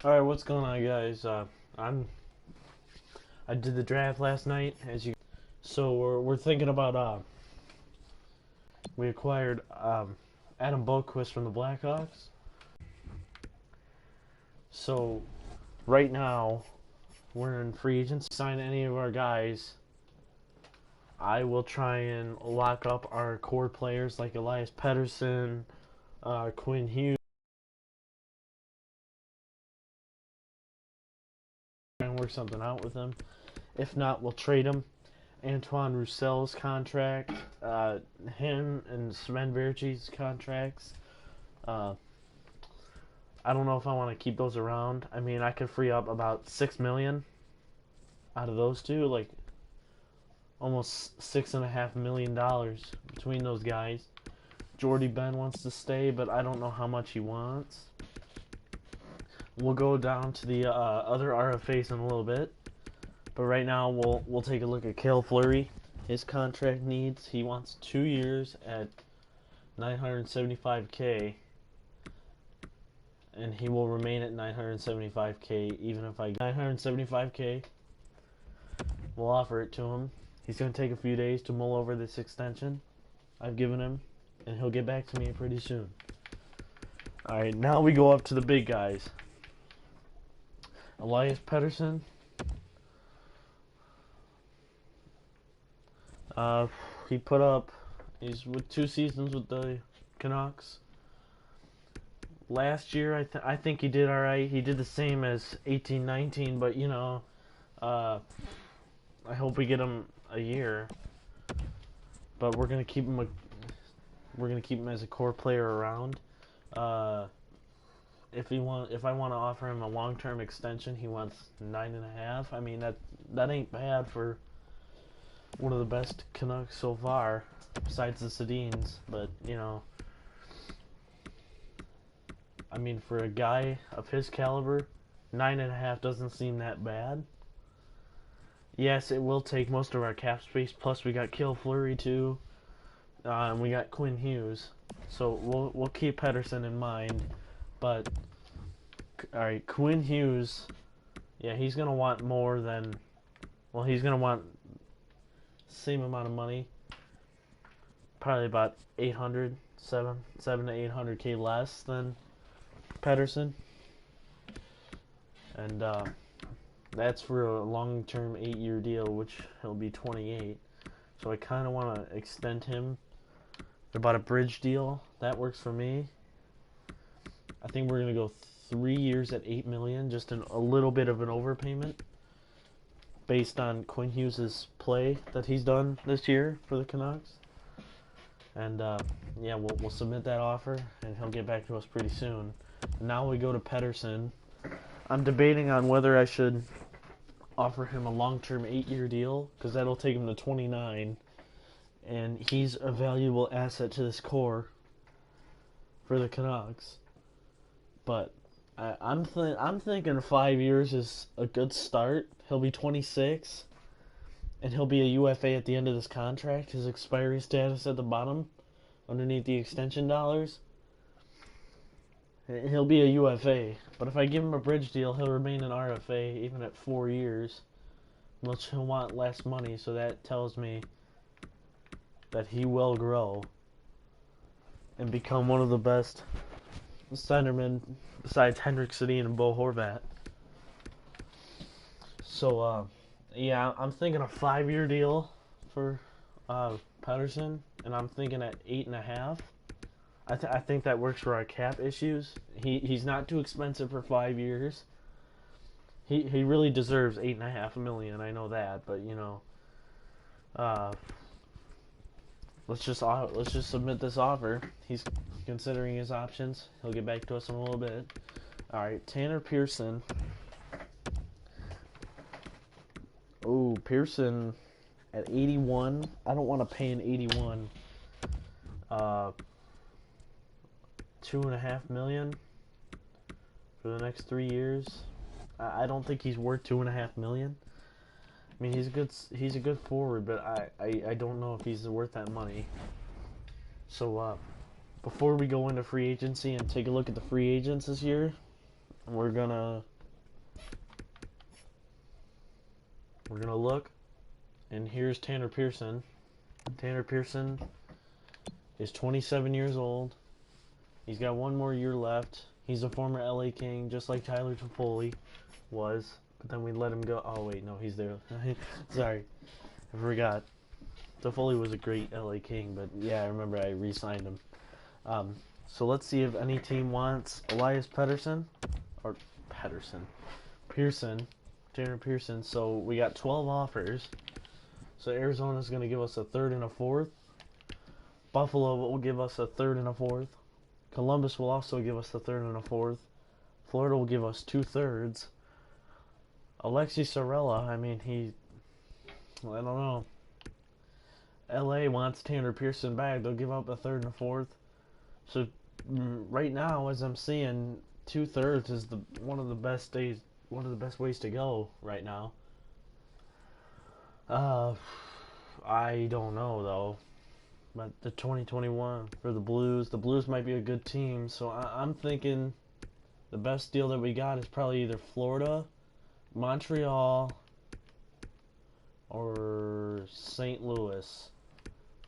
All right, what's going on, guys? I'm I did the draft last night, so we're thinking about we acquired Adam Boquist from the Blackhawks. So right now we're in free agency. Sign any of our guys. I will try and lock up our core players like Elias Pettersson, Quinn Hughes, and work something out with them. If not, we'll trade him. Antoine Roussel's contract, him and Sven Verchi's contracts. Uh, I don't know if I want to keep those around. I mean, I could free up about 6 million out of those two, like almost $6.5 million between those guys. Jordy Ben wants to stay, but I don't know how much he wants. We'll go down to the other RFAs in a little bit, but right now we'll take a look at Cale Fleury. His contract needs. He wants 2 years at 975K, and he will remain at 975K even if I get 975K. We'll offer it to him. He's going to take a few days to mull over this extension I've given him, and he'll get back to me pretty soon. Alright, now we go up to the big guys. Elias Pettersson. He put up, he's with 2 seasons with the Canucks. Last year, I think he did alright. He did the same as 18-19, but uh, I hope we get him a year. But we're gonna keep him as a core player around. If I want to offer him a long-term extension, he wants 9.5. I mean that ain't bad for one of the best Canucks so far, besides the Sedins. But I mean, for a guy of his caliber, 9.5 doesn't seem that bad. Yes, it will take most of our cap space. Plus, we got Cale Fleury too, and we got Quinn Hughes. So we'll keep Pettersson in mind. But all right, Quinn Hughes, yeah, he's gonna want more than. Well, he's gonna want same amount of money. Probably about 800, 7 to 800K less than Pettersson, and that's for a long-term 8-year deal, which he'll be 28. So I kind of want to extend him. About a bridge deal that works for me. I think we're gonna go 3 years at 8 million, just a little bit of an overpayment based on Quinn Hughes' play that he's done this year for the Canucks. And yeah, we'll submit that offer, and he'll get back to us pretty soon. Now we go to Pettersson. I'm debating on whether I should offer him a long-term 8-year deal, because that'll take him to 29, and he's a valuable asset to this core for the Canucks. But I'm thinking 5 years is a good start. He'll be 26, and he'll be a UFA at the end of this contract. His expiry status at the bottom, underneath the extension dollars. He'll be a UFA. But if I give him a bridge deal, he'll remain an RFA even at 4 years. Which he'll want less money, so that tells me that he will grow and become one of the best centermen besides Henrik Sedin and Bo Horvat. So, yeah, I'm thinking a 5-year deal for Pettersson, and I'm thinking at 8.5. I think that works for our cap issues. He's not too expensive for 5 years. He really deserves 8.5 million. I know that, but uh, let's just submit this offer. He's considering his options. He'll get back to us in a little bit. All right, Tanner Pearson. Oh, Pearson at 81. I don't want to pay an 81. 2.5 million for the next 3 years. I don't think he's worth 2.5 million. I mean, he's a good forward, but I don't know if he's worth that money. So before we go into free agency and take a look at the free agents this year, we're gonna We're going to look, and here's Tanner Pearson. Tanner Pearson is 27 years old. He's got one more year left. He's a former LA King, just like Tyler Toffoli was. But then we let him go. Oh, wait, no, he's there. Sorry, I forgot. Toffoli was a great LA King, but yeah, I remember I re-signed him. So let's see if any team wants Elias Pettersson, or Pearson, Tanner Pearson. So we got 12 offers. So Arizona's going to give us a third and a fourth. Buffalo will give us a third and a fourth. Columbus will also give us a third and a fourth. Florida will give us 2/3. Alexi Sorella, I mean, I don't know. LA wants Tanner Pearson back. They'll give up a third and a fourth. So right now, as I'm seeing, 2/3 is one of the best ways to go right now. I don't know though. But the 2021 for the Blues might be a good team. So I'm thinking the best deal that we got is probably either Florida, Montreal, or St. Louis.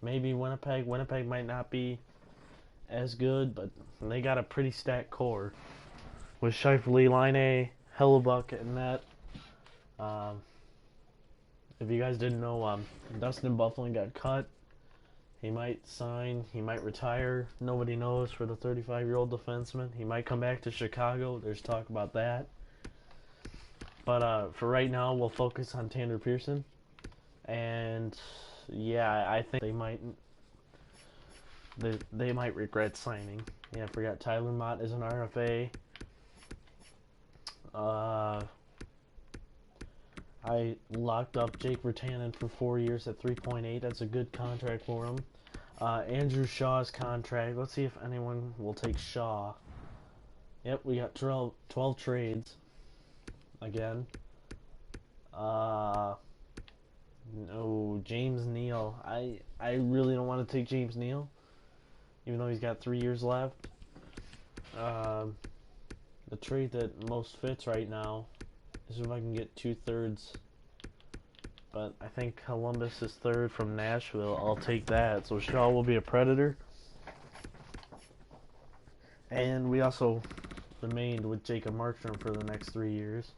Maybe Winnipeg. Winnipeg might not be as good, but they got a pretty stacked core with Scheifele, Laine, Hellebuck, and that. If you guys didn't know, Dustin Byfuglien got cut. He might sign. He might retire. Nobody knows for the 35-year-old defenseman. He might come back to Chicago. There's talk about that. But for right now, we'll focus on Tanner Pearson. And yeah, I think they might regret signing. Yeah, I forgot Tyler Mott is an RFA. I locked up Jake Virtanen for 4 years at 3.8. That's a good contract for him. Andrew Shaw's contract. Let's see if anyone will take Shaw. Yep, we got 12 trades. Again. No, James Neal. I really don't want to take James Neal, even though he's got 3 years left. The trade that most fits right now is if I can get 2/3. But I think Columbus is third from Nashville. I'll take that. So Shaw will be a Predator. And we also remained with Jacob Markstrom for the next 3 years.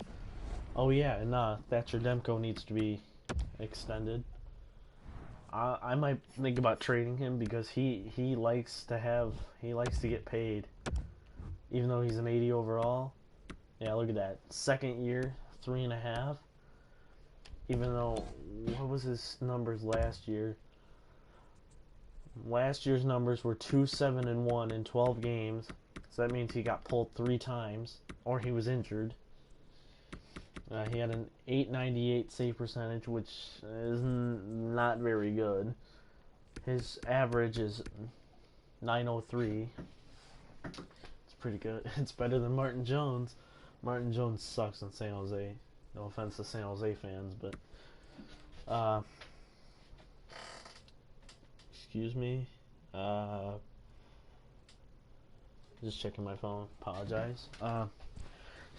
Oh yeah, and Thatcher Demko needs to be extended. I might think about trading him because he likes to get paid, even though he's an 80 overall. Yeah, look at that. Second year, 3.5. Even though, what was his numbers last year? Last year's numbers were 2-7-1 in 12 games. So that means he got pulled 3 times, or he was injured. He had an .898 save percentage, which is not very good. His average is .903. It's pretty good. It's better than Martin Jones. Martin Jones sucks in San Jose. No offense to San Jose fans, but excuse me. Just checking my phone. Apologize.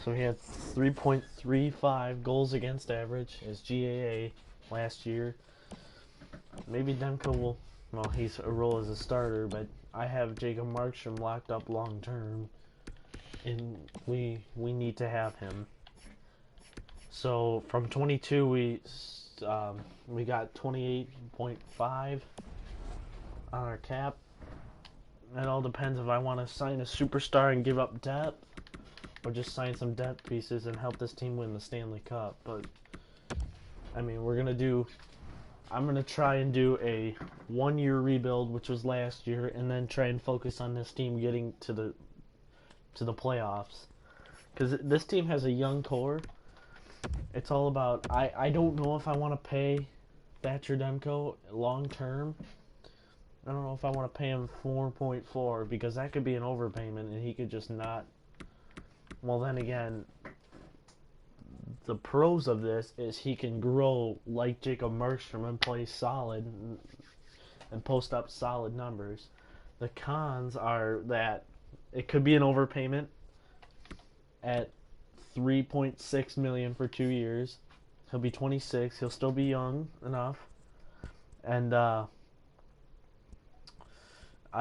So he had 3.35 goals against average as GAA last year. Maybe Demko will. Well, he's a role as a starter, but I have Jacob Markstrom locked up long term, and we need to have him. So from 22, we got 28.5 on our cap. It all depends if I want to sign a superstar and give up depth, or just sign some depth pieces and help this team win the Stanley Cup. But I mean, I'm gonna try and do a 1-year rebuild, which was last year, and then try and focus on this team getting to the playoffs. Because this team has a young core. It's all about, I don't know if I want to pay Thatcher Demko long term. I don't know if I want to pay him 4.4, because that could be an overpayment and he could just not. Well, then again, the pros of this is he can grow like Jacob Markstrom and play solid and post up solid numbers. The cons are that it could be an overpayment at $3.6 million for 2 years. He'll be 26. He'll still be young enough. And I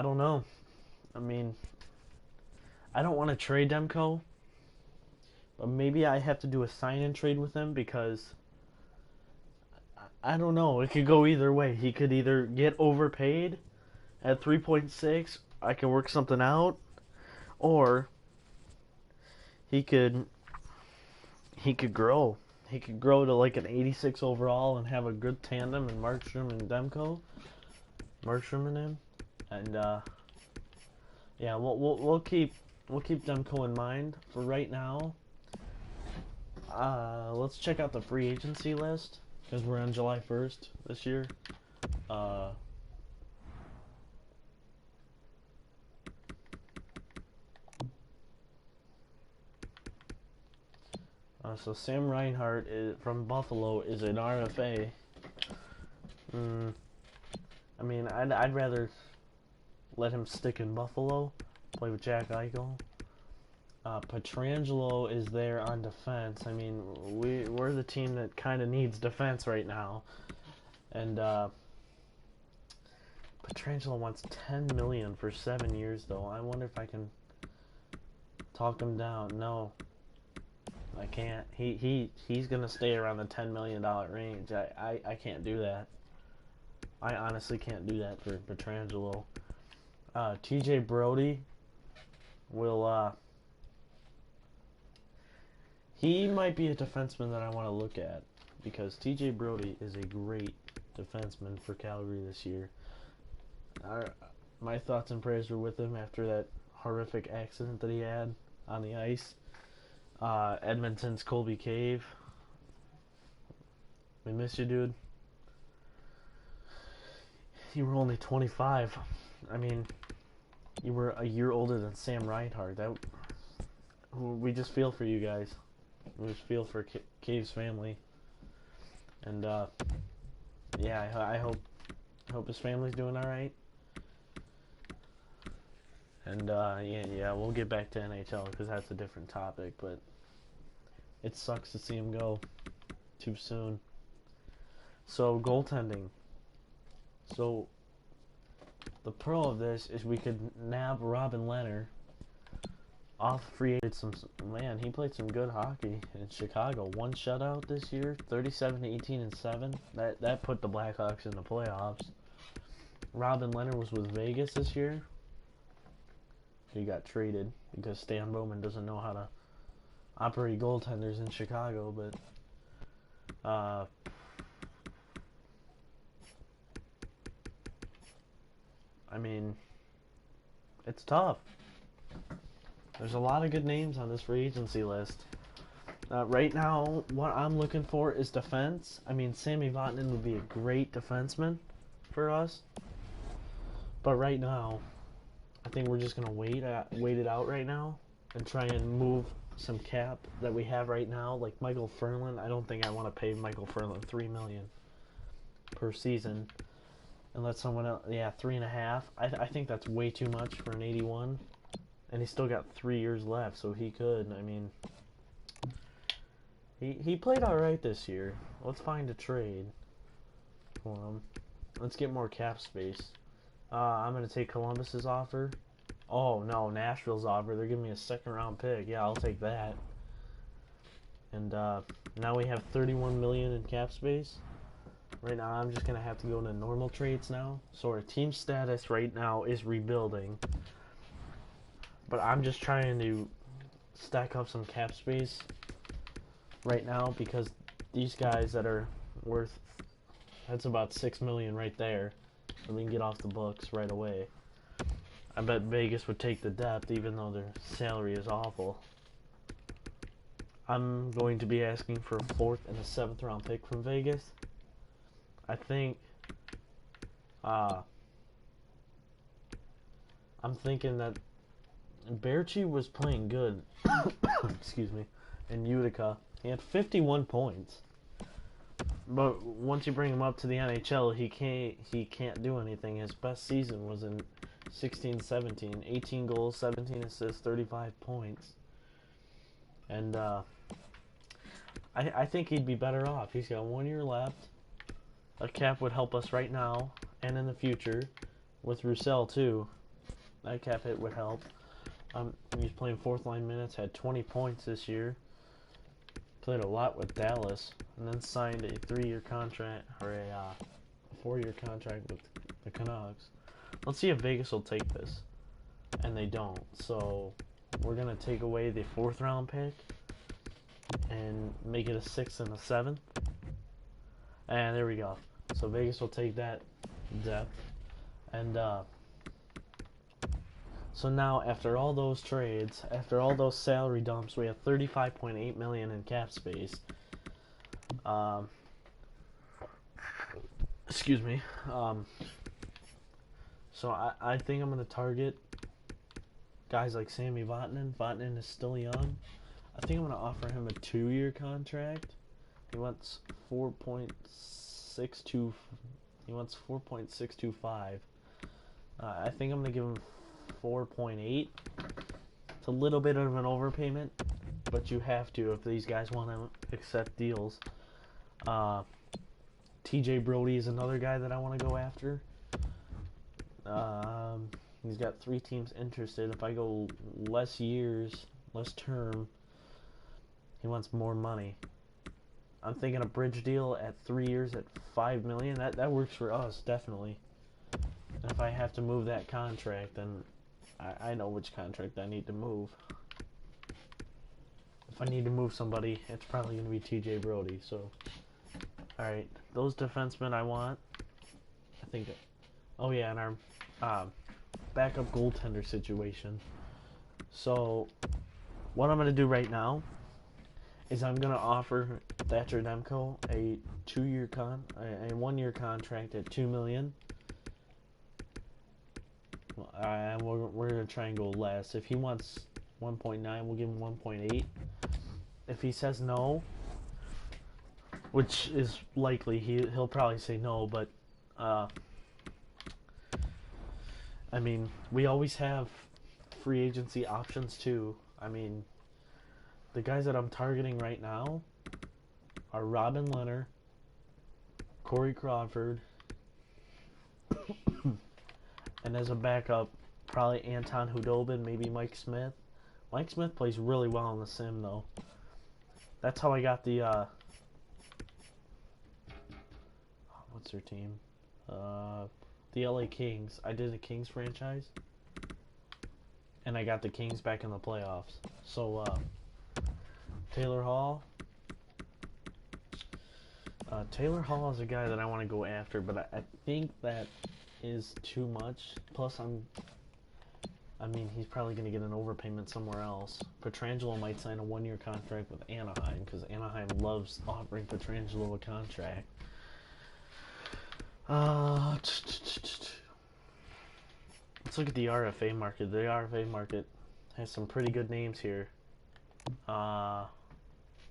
don't know. I mean, I don't want to trade Demko, but maybe I have to do a sign-in trade with him because I don't know. It could go either way. He could either get overpaid at 3.6, I can work something out, or he could grow. He could grow to like an 86 overall and have a good tandem in Markstrom and Demko. Markstrom and him, and yeah, we'll keep Demko in mind for right now. Let's check out the free agency list because we're on July 1st this year. So Sam Reinhart from Buffalo is an RFA. I mean, I'd rather let him stick in Buffalo, play with Jack Eichel. Pietrangelo is there on defense. I mean, we're the team that kind of needs defense right now, and Pietrangelo wants $10 million for 7 years, though. I wonder if I can talk him down. No, I can't. He's gonna stay around the $10 million range. I can't do that. I honestly can't do that for Pietrangelo. TJ Brody will he might be a defenseman that I want to look at because TJ Brody is a great defenseman for Calgary this year. My thoughts and prayers are with him after that horrific accident that he had on the ice. Edmonton's Colby Cave. We miss you, dude. You were only 25. I mean, you were a year older than Sam Reinhart. We just feel for you guys. We just feel for Cave's family. And yeah, I hope his family's doing all right. And yeah, we'll get back to NHL because that's a different topic. But it sucks to see him go too soon. So goaltending. So the pro of this is we could nab Robin Leonard off free agent. Man, he played some good hockey in Chicago. 1 shutout this year, 37-18-7. That put the Blackhawks in the playoffs. Robin Leonard was with Vegas this year. He got traded because Stan Bowman doesn't know how to operate goaltenders in Chicago, but I mean, it's tough. There's a lot of good names on this free agency list. Right now, what I'm looking for is defense. I mean, Sammy Vatanen would be a great defenseman for us. But right now, I think we're just going to wait it out right now and try and move some cap that we have right now. Like Michael Ferland, I don't think I want to pay Michael Ferland $3 million per season. And let someone else, yeah, 3.5. I think that's way too much for an 81. And he's still got 3 years left, so he could. I mean, he played all right this year. Let's find a trade for him. Let's get more cap space. I'm going to take Columbus's offer. Oh, no, Nashville's offer. They're giving me a second-round pick. Yeah, I'll take that. And now we have $31 million in cap space. Right now, I'm just going to have to go into normal trades now. So our team status right now is rebuilding. But I'm just trying to stack up some cap space right now because these guys that are worth, that's about $6 million right there. And we can get off the books right away. I bet Vegas would take the depth even though their salary is awful. I'm going to be asking for a 4th and a 7th round pick from Vegas. I think I'm thinking that Berchi was playing good excuse me, in Utica. He had 51 points. But once you bring him up to the NHL, he can't do anything. His best season was in 16-17, 18 goals, 17 assists, 35 points. And I think he'd be better off. He's got 1 year left. A cap would help us right now and in the future. With Roussel too, that cap hit would help. He's playing fourth line minutes. Had 20 points this year. Played a lot with Dallas, and then signed a 3-year contract or a 4-year contract with the Canucks. Let's see if Vegas will take this, and they don't. So we're gonna take away the 4th round pick and make it a 6th and a 7th. And there we go. So Vegas will take that depth, and so now after all those trades, after all those salary dumps, we have $35.8 million in cap space. Excuse me. So I think I'm gonna target guys like Sammy Vatanen. Vatanen is still young. I think I'm gonna offer him a 2-year contract. He wants 4.62. He wants 4.625. I think I'm gonna give him 4.8. It's a little bit of an overpayment, but you have to if these guys want to accept deals. TJ Brody is another guy that I want to go after. He's got 3 teams interested. If I go less years, less term, he wants more money. I'm thinking a bridge deal at 3 years at $5 million. That works for us, definitely. And if I have to move that contract, then I know which contract I need to move. If I need to move somebody, it's probably going to be TJ Brody. So, alright, those defensemen I want. I think, oh yeah, and our backup goaltender situation. So, what I'm going to do right now is I'm going to offer Thatcher Demko a 1-year contract at $2 million. And we're going to try and go less. If he wants 1.9, we'll give him 1.8. If he says no, which is likely, he'll probably say no, but I mean, we always have free agency options too. I mean, the guys that I'm targeting right now are Robin Leonard, Corey Crawford, and as a backup, probably Anton Hudobin, maybe Mike Smith. Mike Smith plays really well in the sim, though. That's how I got the, what's their team? The LA Kings. I did a Kings franchise, and I got the Kings back in the playoffs. So, Taylor Hall. Taylor Hall is a guy that I want to go after, but I think that is too much. Plus, I mean, he's probably going to get an overpayment somewhere else. Pietrangelo might sign a 1-year contract with Anaheim, because Anaheim loves offering Pietrangelo a contract. Let's look at the RFA market. The RFA market has some pretty good names here.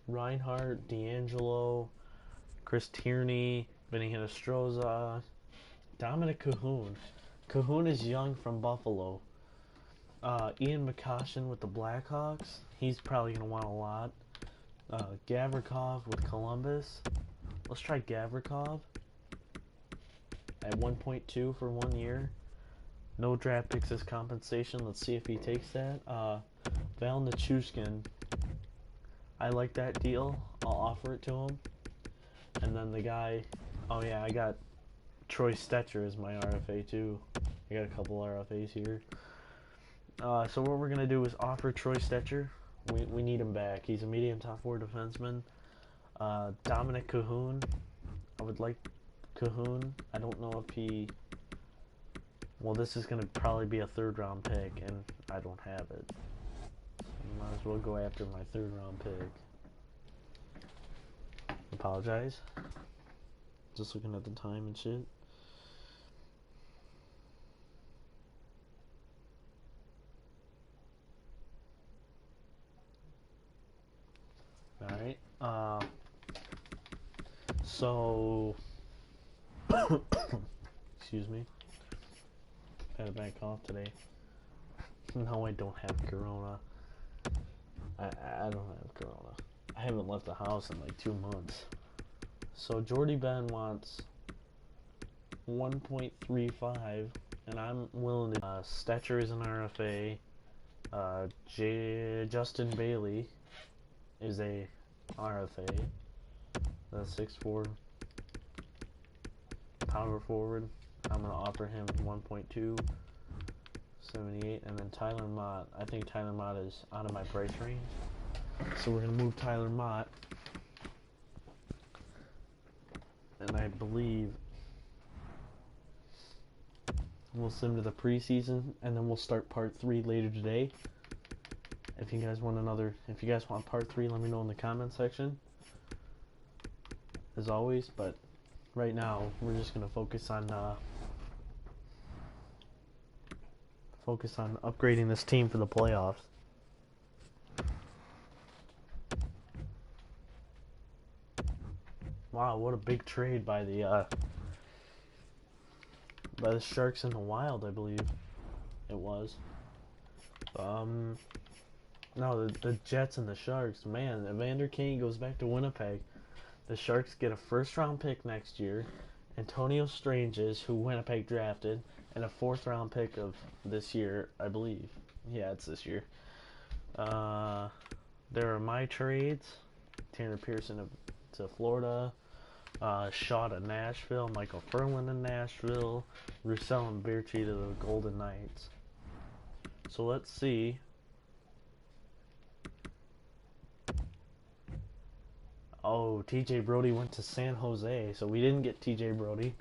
Reinhardt, D'Angelo, Chris Tierney, Vinny Hinostroza, Dominic Cahoon. Cahoon is young from Buffalo. Ian McCoshen with the Blackhawks. He's probably going to want a lot. Gavrikov with Columbus. Let's try Gavrikov at 1.2 for 1 year. No draft picks as compensation. Let's see if he takes that. Val Nichushkin. I like that deal. I'll offer it to him. And then the guy... Oh yeah, I got Troy Stetcher as my RFA too. I got a couple RFAs here. So what we're going to do is offer Troy Stetcher. We need him back. He's a medium top 4 defenseman. Dominic Cahoon. I would like Cahoon. I don't know if he... Well, this is going to probably be a 3rd round pick, and I don't have it. So I might as well go after my 3rd round pick. Apologize. Just looking at the time and shit. Alright, so, excuse me, I had a bad cough today. No, I don't have corona. I don't have corona. I haven't left the house in like 2 months. So Jordy Ben wants 1.35, and I'm willing to. Stetcher is an RFA. Justin Bailey is a RFA. The 6'4" power forward. I'm gonna offer him 1.278, and then Tyler Mott. I think Tyler Mott is out of my price range, so we're gonna move Tyler Mott, and I believe we'll send him to the preseason, and then we'll start part 3 later today. If you guys want part 3, let me know in the comment section, as always. But right now, we're just gonna focus on upgrading this team for the playoffs. Wow, what a big trade by the Sharks and the Wild, I believe it was. No, the Jets and the Sharks. Man, Evander Kane goes back to Winnipeg. The Sharks get a first-round pick next year. Antonio Stranges, who Winnipeg drafted, and a 4th-round pick of this year, I believe. Yeah, it's this year. There are my trades. Tanner Pearson to Florida. Shaw to Nashville. Michael Ferland to Nashville. Roussel and Berchi to the Golden Knights. So let's see. Oh, TJ Brody went to San Jose, so we didn't get TJ Brody.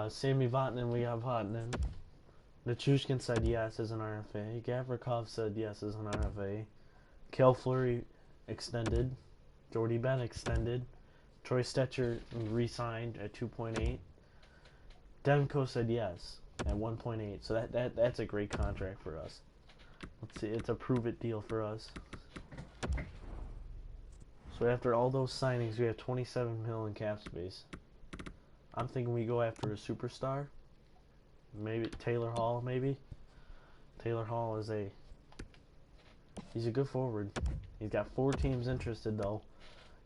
Sammy Vatanen, we have Vatanen. Nichushkin said yes as an RFA. Gavrikov said yes as an RFA. Kel Fleury extended. Jordy Ben extended. Troy Stetcher re-signed at 2.8. Demko said yes at 1.8. So that's a great contract for us. Let's see, it's a prove-it deal for us. So after all those signings, we have 27 million in cap space. I'm thinking we go after a superstar. Maybe Taylor Hall, maybe. Taylor Hall he's a good forward. He's got 4 teams interested though.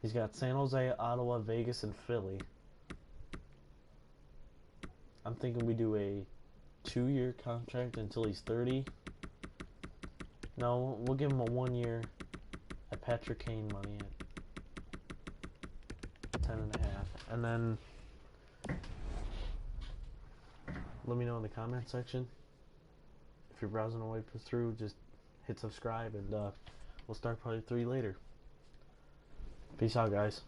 He's got San Jose, Ottawa, Vegas, and Philly. I'm thinking we do a 2-year contract until he's 30. No, we'll give him a 1-year at Patrick Kane money at 10.5. And then let me know in the comment section. If you're browsing all the way through, just hit subscribe, and we'll start part 3 later. Peace out, guys.